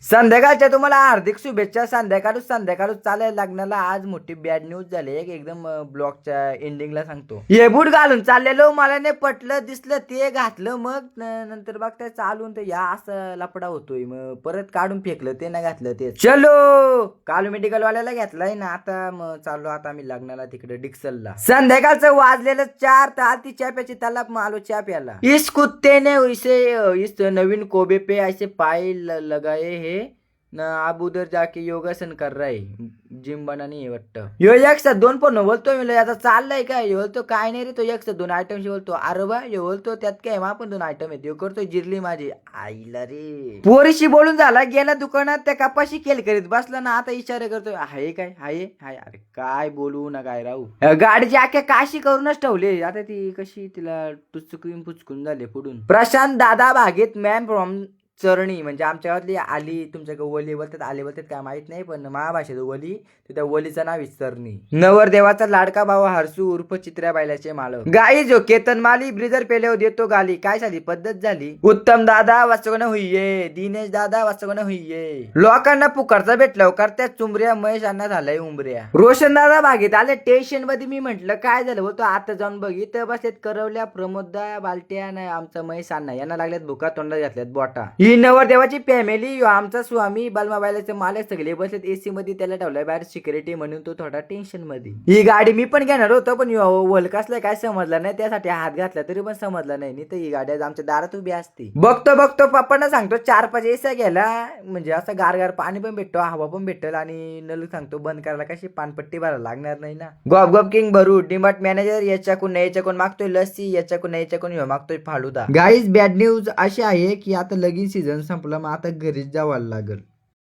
संध्याकाळच्या तुम्हाला हार्दिक शुभेच्छा. संध्याकाळच चालायला लागण्याला आज मोठी बॅड न्यूज झाली. एकदम ब्लॉगच्या एंडिंगला सांगतो. हे बूट घालून चाललेलो, मला नाही पटलं, दिसलं ते घातलं. मग नंतर बघताय चालून तर या असं लपडा होतोय. मग परत काढून फेकलं, ते नाही घातलं ते. चलो काल मेडिकल वाल्याला घेतलाय ना. आता मग चाललो आता आम्ही लग्नाला तिकडे डिक्सलला. संध्याकाळचं वाजलेलं 4 तर आधी चहा प्याची तलाप मालो चहा प्याला. इस कुत्ते ने इस नवीन कोबे पे ऐसे पाय लगाए हे ना. अब उधर जाके योगासन कर रहा है. जिम बनानी आहे वाटतं. यो 102 पण बोलतो मी. आता चाललाय काय बोलतो, काय नाही रे तो 102 आयटम बोलतो. अरे बा यो बोलतो त्यात काय मा पण 2 आयटम आहेत. यो करतो जिरली माझी आईला रे. पोरीशी बोलून झाला, गेला दुकानात त्या कपाशी केल करीत बसला ना. आता इशारे करतोय हाय काय हाय हाय. अरे काय बोलू ना काय राहू. गाडीची आख्या काशी करूनच ठेवले. आता ती कशी तिला टुचकून पुचकून झाले पुढून. प्रशांत दादा भागीत मॅन फ्रॉम चरणी, म्हणजे आमच्या गावातली आली. तुमच्या वली बोलतात आले बोलतात काय माहित नाही, पण महाभाषेत वली, त्या वलीचं नाव चरणी. नवरदेवाचा लाडका भाऊ हरसू उर्फ चित्र्या बायलाचे मालक. गाई जो केतन माली ब्रिजर पेले देतो गाली. काय झाली पद्धत झाली. उत्तम दादा वाचगण हुईये, दिनेश दादा वाचगण हुईये. लोकांना पुकारचा भेटलं करत्या चुंबऱ्या, महेश अण्णा झालाय उंबऱ्या. रोशन दादा भागीत आले टेन्शन मध्ये. मी म्हंटल काय झालं होतं, आता जाऊन बघित बसलेत करवल्या, प्रमोददा, बालट्या नाही आमचा महेश अण्णा यांना लागल्यात भुका तोंडात घातल्यात बोटा. ही नवरदेवाची फॅमिली, आमचा स्वामी बालमाबाईलाचे मालक सगळे बसलेत एसी मध्ये. त्याला ठेवलाय बाहेर सिक्युरिटी म्हणून तो थोडा टेन्शन मध्ये. ही गाडी मी पण घेणार होतो, पण वलकासला काय समजलं नाही, त्यासाठी हात घातला तरी पण समजलं नाही. तर ही गाडी आमच्या दारात उभी असते. बघतो पप्पांना सांगतो 4-5 एसा घ्यायला, म्हणजे असं गारगार पाणी पण भेटतो, हवा पण भेटेल. आणि नल सांगतो बंद करायला कशी पानपट्टी भरायला लागणार नाही ना. गॉप किंग भरू डिमार्ट मॅनेजर याच्याकडून याच्याकडून मागतोय लस्सी, याच्याकडून याच्याकडून मागतोय फालुदा. गाईज बॅड न्यूज अशी आहे की आता लगीन सीझन संपला, मग आता घरीच जावं लागल.